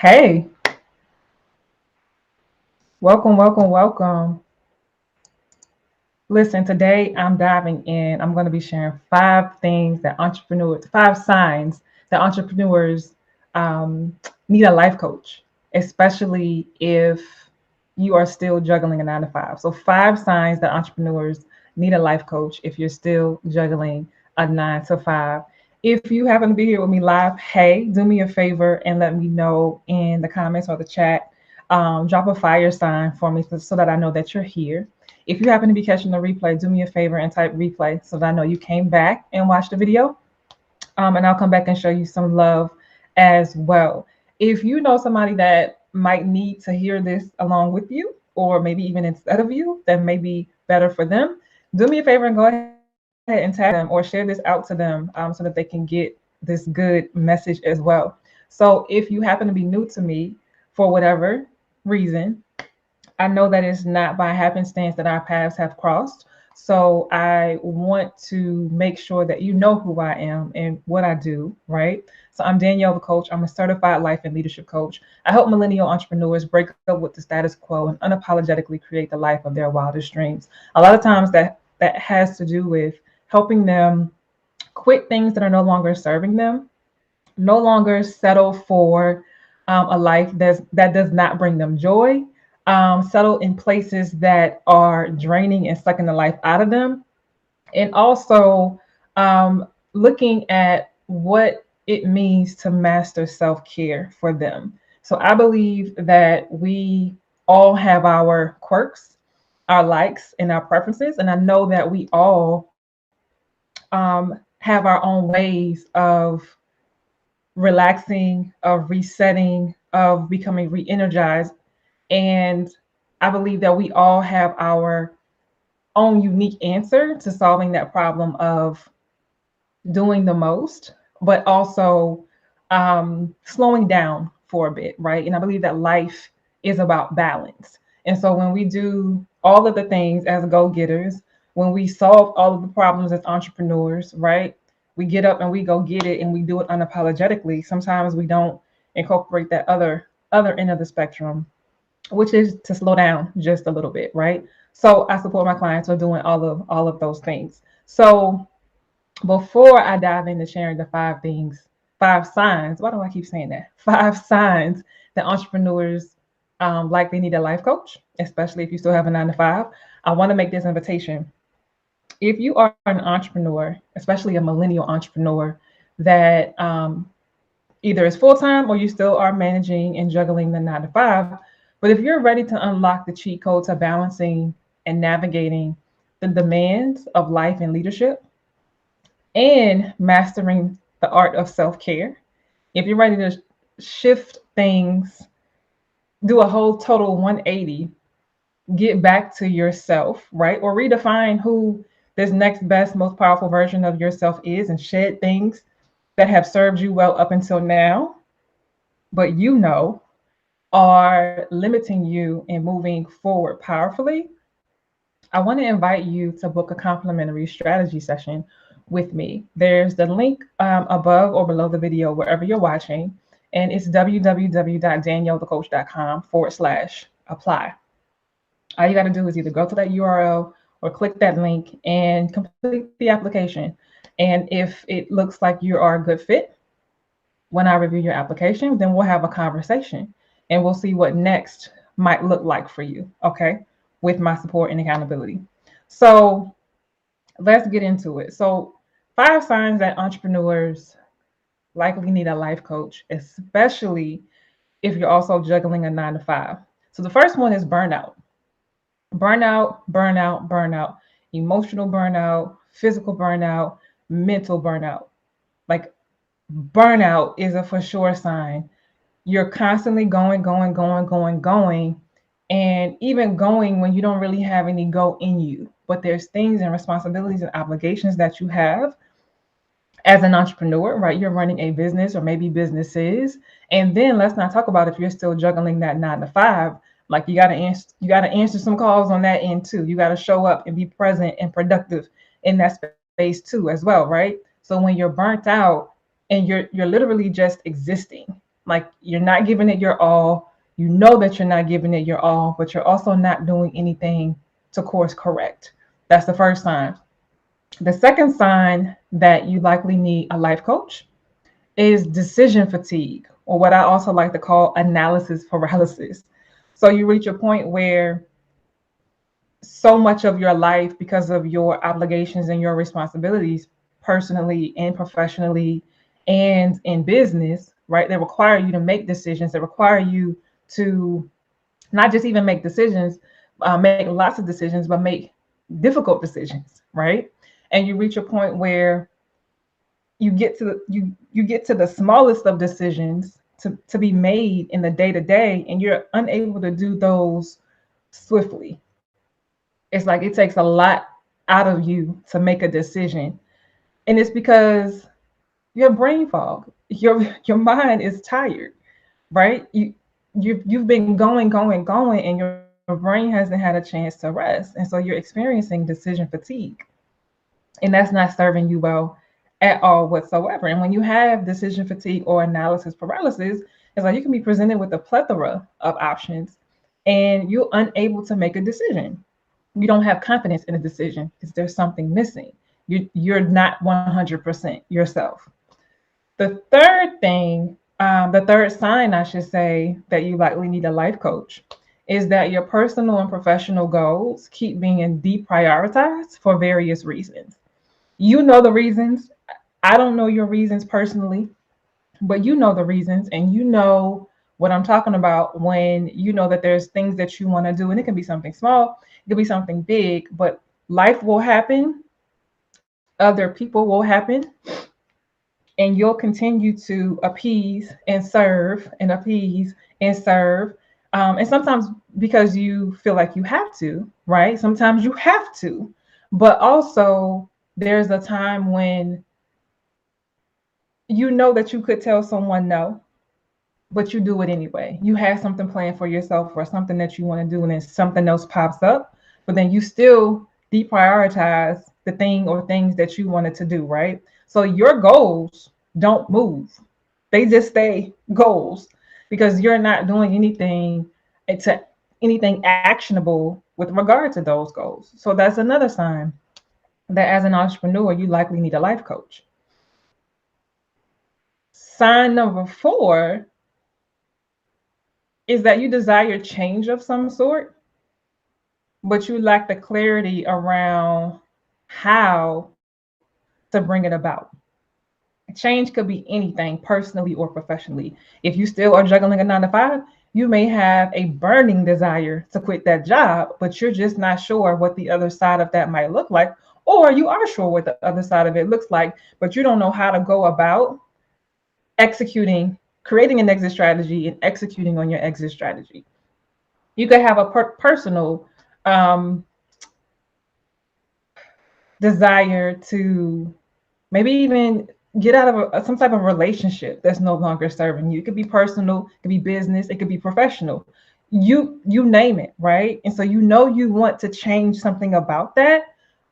Hey, welcome, welcome, welcome. Listen, today I'm diving in. I'm going to be sharing five signs that entrepreneurs need a life coach, especially if you are still juggling a 9 to 5. So, 5 signs that entrepreneurs need a life coach if you're still juggling a 9 to 5. If you happen to be here with me live, hey, do me a favor and let me know in the comments or the chat. Drop a fire sign for me so that I know that you're here. If you happen to be catching the replay, do me a favor and type replay so that I know you came back and watched the video. And I'll come back and show you some love as well. If you know somebody that might need to hear this along with you, or maybe even instead of you, that may be better for them, do me a favor and go ahead and tag them or share this out to them so that they can get this good message as well. So if you happen to be new to me for whatever reason, I know that it's not by happenstance that our paths have crossed. So I want to make sure that you know who I am and what I do, right? So I'm Danielle, the coach. I'm a certified life and leadership coach. I help millennial entrepreneurs break up with the status quo and unapologetically create the life of their wildest dreams. A lot of times that has to do with helping them quit things that are no longer serving them, no longer settle for a life that does not bring them joy, settle in places that are draining and sucking the life out of them, and also looking at what it means to master self-care for them. So I believe that we all have our quirks, our likes, and our preferences, and I know that we all have our own ways of relaxing, of resetting, of becoming re energized. And I believe that we all have our own unique answer to solving that problem of doing the most, but also slowing down for a bit, right? And I believe that life is about balance. And so when we do all of the things as go getters, when we solve all of the problems as entrepreneurs, right? We get up and we go get it and we do it unapologetically. Sometimes we don't incorporate that other end of the spectrum, which is to slow down just a little bit, right? So I support my clients with doing all of those things. So before I dive into sharing the 5 things, 5 signs, why do I keep saying that? 5 signs that entrepreneurs likely need a life coach, especially if you still have a 9 to 5. I want to make this invitation. If you are an entrepreneur, especially a millennial entrepreneur that either is full time or you still are managing and juggling the 9 to 5, but if you're ready to unlock the cheat code to balancing and navigating the demands of life and leadership, and mastering the art of self care. If you're ready to shift things, do a whole total 180, get back to yourself, right? Or redefine who this next best, most powerful version of yourself is and shed things that have served you well up until now, but are limiting you in moving forward powerfully. I want to invite you to book a complimentary strategy session with me. There's the link above or below the video, wherever you're watching, and it's www.daniellethecoach.com/apply. All you got to do is either go to that URL or click that link and complete the application. And if it looks like you are a good fit, when I review your application, then we'll have a conversation and we'll see what next might look like for you, okay, with my support and accountability. So let's get into it. So, 5 signs that entrepreneurs likely need a life coach, especially if you're also juggling a 9 to 5. So, the first one is burnout. Burnout, burnout, burnout, emotional burnout, physical burnout, mental burnout. Like, burnout is a for sure sign. You're constantly going, going, going, going, going, and even going when you don't really have any go in you. But there's things and responsibilities and obligations that you have as an entrepreneur, right? You're running a business or maybe businesses. And then let's not talk about if you're still juggling that 9 to 5. Like you gotta answer some calls on that end too. You gotta show up and be present and productive in that space too as well, right? So when you're burnt out and you're literally just existing, Like you're not giving it your all. You know that you're not giving it your all, but you're also not doing anything to course correct. That's the first sign. The second sign that you likely need a life coach is decision fatigue, or what I also like to call analysis paralysis. So you reach a point where so much of your life, because of your obligations and your responsibilities personally and professionally and in business, right, that require you to make decisions, that require you to not just even make decisions, make lots of decisions, but make difficult decisions, right? And you reach a point where you get to the smallest of decisions to be made in the day to day, and you're unable to do those swiftly. It's like it takes a lot out of you to make a decision, and it's because your brain fog, your mind is tired, right? You've been going, and your brain hasn't had a chance to rest, and so you're experiencing decision fatigue, and that's not serving you well at all whatsoever. And when you have decision fatigue or analysis paralysis, it's like you can be presented with a plethora of options, and you're unable to make a decision. You don't have confidence in a decision because there's something missing. You're not 100% yourself. The third sign, I should say, that you likely need a life coach is that your personal and professional goals keep being deprioritized for various reasons. You know the reasons. I don't know your reasons personally, but you know the reasons, and you know what I'm talking about when you know that there's things that you want to do, and it can be something small, it could be something big, but life will happen, other people will happen, and you'll continue to appease and serve. And sometimes because you feel like you have to, right? Sometimes you have to, but also there's a time when you know that you could tell someone no, but you do it anyway. You have something planned for yourself or something that you want to do, and then something else pops up, but then you still deprioritize the thing or things that you wanted to do, right? So your goals don't move, they just stay goals because you're not doing anything actionable with regard to those goals. So that's another sign that as an entrepreneur, you likely need a life coach. Sign number four is that you desire change of some sort, but you lack the clarity around how to bring it about. Change could be anything, personally or professionally. If you still are juggling a 9 to 5, you may have a burning desire to quit that job, but you're just not sure what the other side of that might look like. Or you are sure what the other side of it looks like, but you don't know how to go about executing, creating an exit strategy and executing on your exit strategy. You could have a personal desire to maybe even get out of some type of relationship that's no longer serving you. It could be personal, it could be business, it could be professional. You name it, right? And so you know you want to change something about that,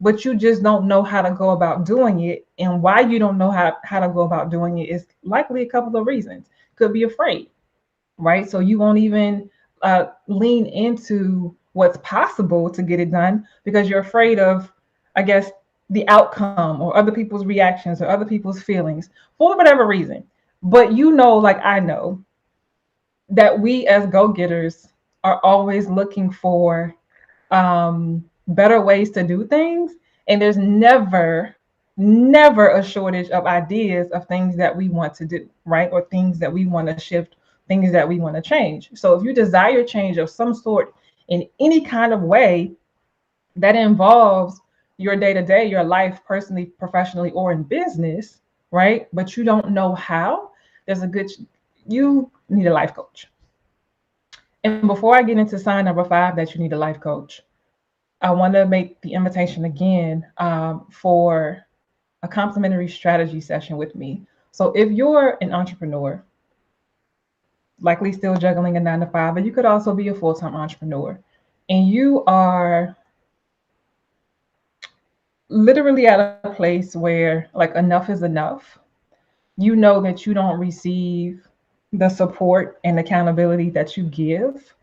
but you just don't know how to go about doing it. And why you don't know how to go about doing it is likely a couple of reasons. Could be afraid, right? So you won't even lean into what's possible to get it done because you're afraid of, I guess, the outcome or other people's reactions or other people's feelings for whatever reason. But you know, like I know, that we as go-getters are always looking for better ways to do things. And there's never a shortage of ideas of things that we want to do, right? Or things that we want to shift, things that we want to change. So if you desire change of some sort in any kind of way that involves your day to day, your life, personally, professionally, or in business, right? But you don't know how, you need a life coach. And before I get into sign number 5 that you need a life coach, I want to make the invitation again for a complimentary strategy session with me. So if you're an entrepreneur, likely still juggling a 9 to 5, but you could also be a full-time entrepreneur, and you are literally at a place where like enough is enough. You know that you don't receive the support and accountability that you give,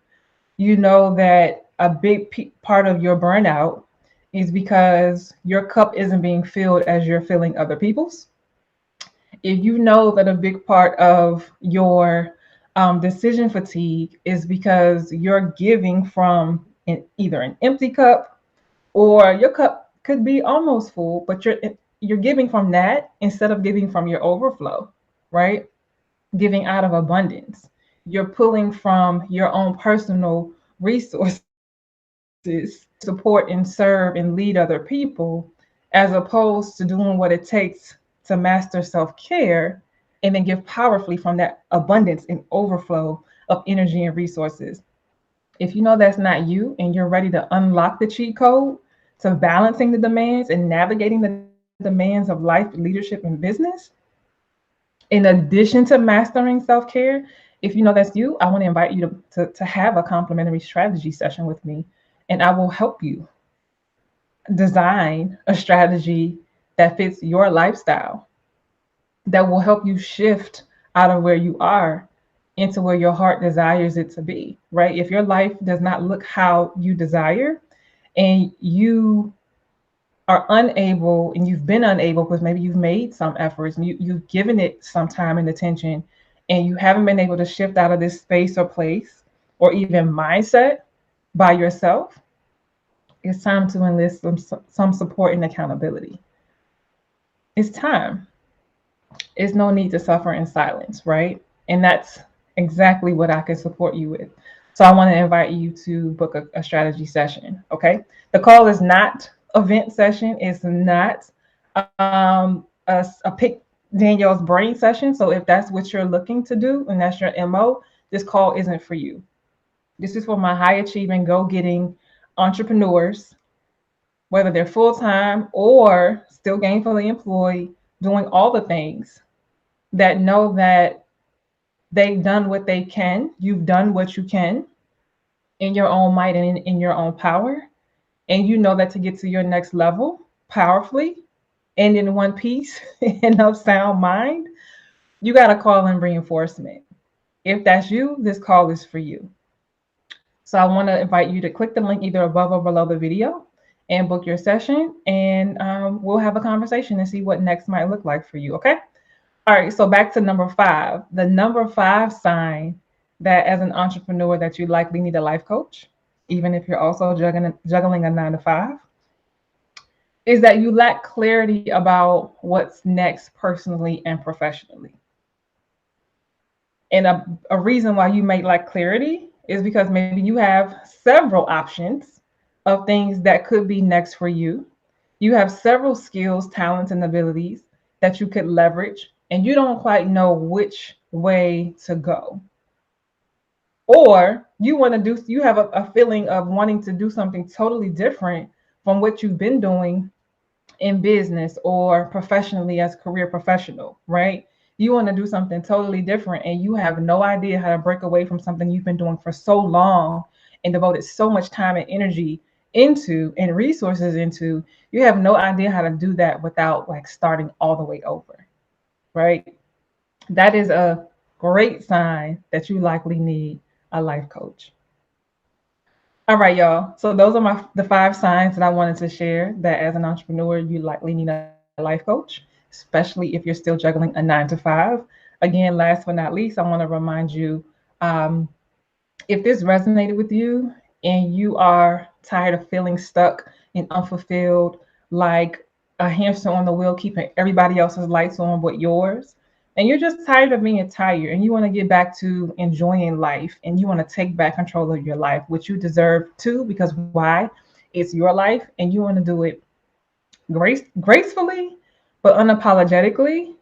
you know that a big part of your burnout is because your cup isn't being filled as you're filling other people's. If you know that a big part of your decision fatigue is because you're giving from either an empty cup, or your cup could be almost full, but you're giving from that instead of giving from your overflow, right? Giving out of abundance. You're pulling from your own personal resources support and serve and lead other people, as opposed to doing what it takes to master self-care and then give powerfully from that abundance and overflow of energy and resources. If you know that's not you and you're ready to unlock the cheat code to balancing the demands and navigating the demands of life, leadership, and business, in addition to mastering self-care, if you know that's you, I want to invite you to have a complimentary strategy session with me, and I will help you design a strategy that fits your lifestyle, that will help you shift out of where you are into where your heart desires it to be, right? If your life does not look how you desire, and you are unable, and you've been unable because maybe you've made some efforts and you've given it some time and attention, and you haven't been able to shift out of this space or place or even mindset by yourself, it's time to enlist some support and accountability. It's time. It's no need to suffer in silence, right? And that's exactly what I can support you with. So I want to invite you to book a strategy session. Okay. The call is not event session. It's not a pick Danielle's brain session. So if that's what you're looking to do and that's your MO, this call isn't for you. This is for my high achieving, go getting entrepreneurs, whether they're full time or still gainfully employed, doing all the things, that know that they've done what they can. You've done what you can in your own might and in your own power. And you know that to get to your next level powerfully and in one piece and of sound mind, you got to call in reinforcement. If that's you, this call is for you. So I want to invite you to click the link either above or below the video and book your session. And we'll have a conversation and see what next might look like for you. Okay. All right, so back to number 5. The number 5 sign that as an entrepreneur that you likely need a life coach, even if you're also juggling a 9 to 5, is that you lack clarity about what's next personally and professionally. And a reason why you may lack clarity is because maybe you have several options of things that could be next for you. You have several skills, talents, and abilities that you could leverage, and you don't quite know which way to go. Or you have a feeling of wanting to do something totally different from what you've been doing in business or professionally as a career professional, right? You want to do something totally different and you have no idea how to break away from something you've been doing for so long and devoted so much time and energy into and resources into. You have no idea how to do that without like starting all the way over, right? That is a great sign that you likely need a life coach. All right, y'all. So those are the 5 signs that I wanted to share that as an entrepreneur, you likely need a life coach, especially if you're still juggling a 9 to 5. Again, last but not least, I want to remind you, um, if this resonated with you and you are tired of feeling stuck and unfulfilled, like a hamster on the wheel, keeping everybody else's lights on but yours, and you're just tired of being tired and you want to get back to enjoying life and you want to take back control of your life, which you deserve to, because why? It's your life and you want to do it gracefully but unapologetically.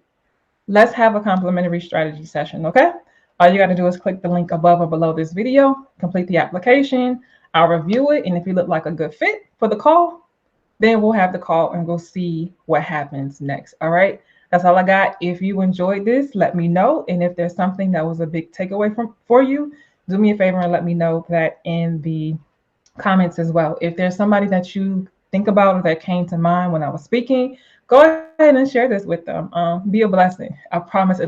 Let's have a complimentary strategy session, okay? All you got to do is click the link above or below this video, complete the application. I'll review it, and if you look like a good fit for the call, then we'll have the call and we'll see what happens next. All right. That's all I got. If you enjoyed this, let me know. And if there's something that was a big takeaway for you, do me a favor and let me know that in the comments as well. If there's somebody that you think about or that came to mind when I was speaking, go ahead and share this with them. Be a blessing. I promise it'll